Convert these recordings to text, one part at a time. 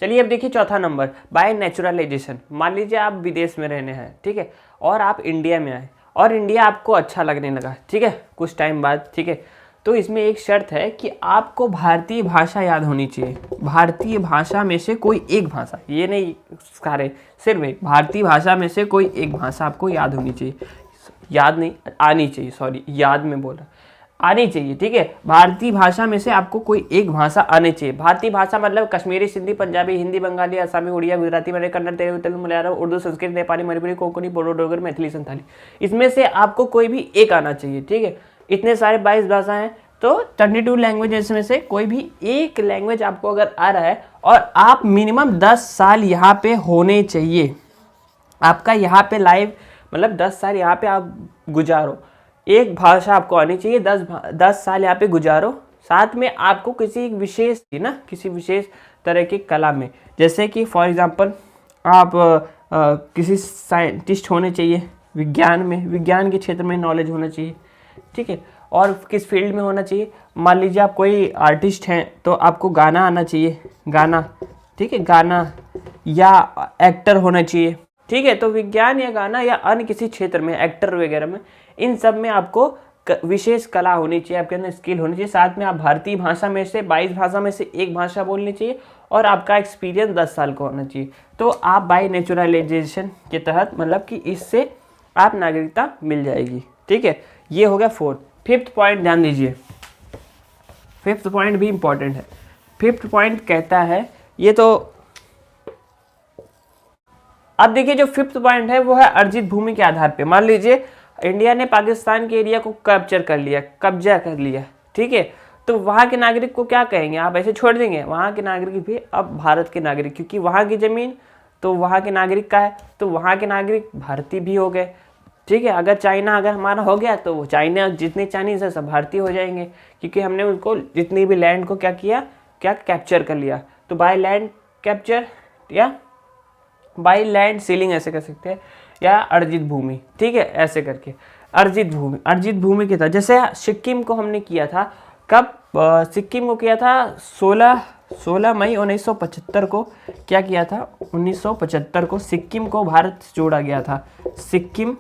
चलिए अब देखिए चौथा नंबर, बाय नेचुरलाइजेशन। मान लीजिए आप विदेश में रहने हैं, ठीक है, और आप इंडिया में आए और इंडिया आपको अच्छा लगने लगा, ठीक है, कुछ टाइम बाद, ठीक है, तो इसमें एक शर्त है कि आपको भारतीय भाषा याद होनी चाहिए। भारतीय भाषा में से कोई एक भाषा, ये नहीं सारे, सिर्फ एक भारतीय भाषा में से कोई एक भाषा आपको याद होनी चाहिए, याद नहीं आनी चाहिए, सॉरी याद में बोल रहा, आनी चाहिए, ठीक है। भारतीय भाषा में से आपको कोई एक भाषा आनी चाहिए। भारतीय भाषा मतलब कश्मीरी, सिंधी, पंजाबी, हिंदी, बंगाली, असमी, उड़िया, गुजराती, मराठी, कन्नड़, तेलुगु, मलयालम, उर्दू, संस्कृत, नेपाली, मणिपुरी, कोंकणी, बोडो, डोगर, मैथिली, संथाली, इसमें से आपको कोई भी एक आना चाहिए, ठीक है। इतने सारे 22 भाषा हैं, तो 32 लैंग्वेज में से कोई भी एक लैंग्वेज आपको अगर आ रहा है और आप मिनिमम 10 साल यहाँ पे होने चाहिए, आपका यहाँ पे लाइव मतलब 10 साल यहाँ पे आप गुजारो, एक भाषा आपको आनी चाहिए, 10 साल यहाँ पे गुजारो, साथ में आपको किसी विशेष किसी विशेष तरह की कला में, जैसे कि फॉर एग्जांपल आप किसी साइंटिस्ट होने चाहिए, विज्ञान में, विज्ञान के क्षेत्र में नॉलेज होना चाहिए, ठीक है, और किस फील्ड में होना चाहिए। मान लीजिए आप कोई आर्टिस्ट हैं तो आपको गाना आना चाहिए, गाना, ठीक है, गाना, या एक्टर होना चाहिए, ठीक है। तो विज्ञान या गाना या अन्य किसी क्षेत्र में, एक्टर वगैरह में, इन सब में आपको विशेष कला होनी चाहिए, आपके अंदर स्किल होनी चाहिए, साथ में आप भारतीय भाषा में से 22 भाषा में से एक भाषा बोलनी चाहिए और आपका एक्सपीरियंस 10 साल का होना चाहिए। तो आप बाय नेचुरलाइजेशन के तहत मतलब कि इससे आप नागरिकता मिल जाएगी, ठीक है। ये हो गया 4th। 5th पॉइंट ध्यान दीजिए, 5th पॉइंट भी इंपॉर्टेंट है। 5th पॉइंट कहता है, ये तो अब देखिए जो 5th पॉइंट है वो है अर्जित भूमि के आधार पे। मान लीजिए इंडिया ने पाकिस्तान के एरिया को कैप्चर कर लिया, कब्जा कर लिया, ठीक है, तो वहाँ के नागरिक को क्या कहेंगे, आप ऐसे छोड़ देंगे? वहाँ के नागरिक भी अब भारत के नागरिक, क्योंकि वहाँ की ज़मीन तो वहाँ के नागरिक का है, तो वहाँ के नागरिक भारतीय भी हो गए, ठीक है। अगर चाइना अगर हमारा हो गया तो वो चाइना जितने चाइनीज़ है सब भारतीय हो जाएंगे, क्योंकि हमने उनको जितनी भी लैंड को क्या किया, क्या कैप्चर कर लिया। तो बाय लैंड कैप्चर या बाय लैंड सीलिंग ऐसे कर सकते हैं, या अर्जित भूमि, ठीक है, ऐसे करके अर्जित भूमि की तरह। जैसे सिक्किम को हमने किया था, कब सिक्किम को किया था 16 मई 1975 को, क्या किया था 1975 को सिक्किम को भारत से जोड़ा गया था, सिक्किम,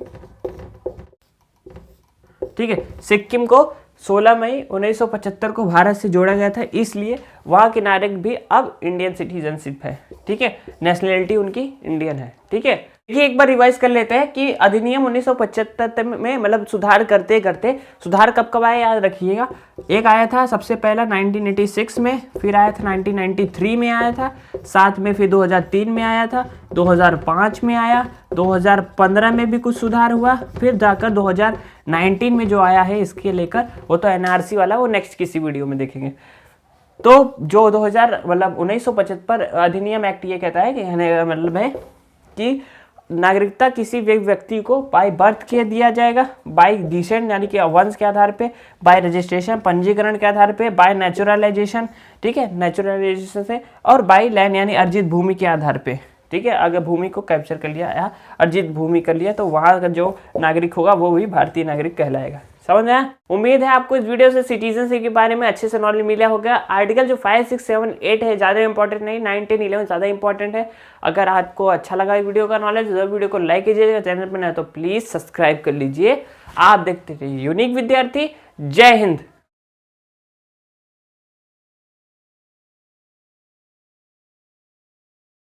ठीक है, सिक्किम को 16 मई 1975 को भारत से जोड़ा गया था, इसलिए वहाँ के नागरिक भी अब इंडियन सिटीजनशिप है, ठीक है, नेशनलिटी उनकी इंडियन है, ठीक है। देखिए एक बार रिवाइज कर लेते हैं कि अधिनियम 1975 में मतलब सुधार करते करते, सुधार कब कब आया याद रखिएगा, एक आया था सबसे पहला 1986 में, फिर आया था 1993 में आया था, साथ में फिर 2003 में आया था, 2005 में आया, 2015 में भी कुछ सुधार हुआ, फिर जाकर 2019 में जो आया है इसके लेकर, वो तो एनआरसी वाला, वो नेक्स्ट किसी वीडियो में देखेंगे। तो जो 2000 मतलब 1975 अधिनियम एक्ट ये कहता है कि मतलब है कि नागरिकता किसी व्यक्ति को बाय बर्थ के दिया जाएगा, बाय डिसेंट यानी कि वंश के आधार पे, बाय रजिस्ट्रेशन पंजीकरण के आधार पे, बाय नेचुरलाइजेशन, ठीक है, नेचुरलाइजेशन से, और बाय लैंड यानी अर्जित भूमि के आधार पे, ठीक है। अगर भूमि को कैप्चर कर लिया या अर्जित भूमि कर लिया तो वहाँ का जो नागरिक होगा वो भी भारतीय नागरिक कहलाएगा। समझ आया? उम्मीद है आपको इस वीडियो से सिटीजनशिप के बारे में अच्छे से नॉलेज मिला होगा। आर्टिकल जो 5, 6, 7, 8 है ज़्यादा इंपॉर्टेंट नहीं, 9, 10, 11 ज़्यादा इंपॉर्टेंट है। अगर आपको अच्छा लगा वीडियो का नॉलेज तो वीडियो को लाइक कीजिएगा, चैनल पर नया तो प्लीज़ सब्सक्राइब कर लीजिए। आप देखते रहिए यूनिक विद्यार्थी। जय हिंद।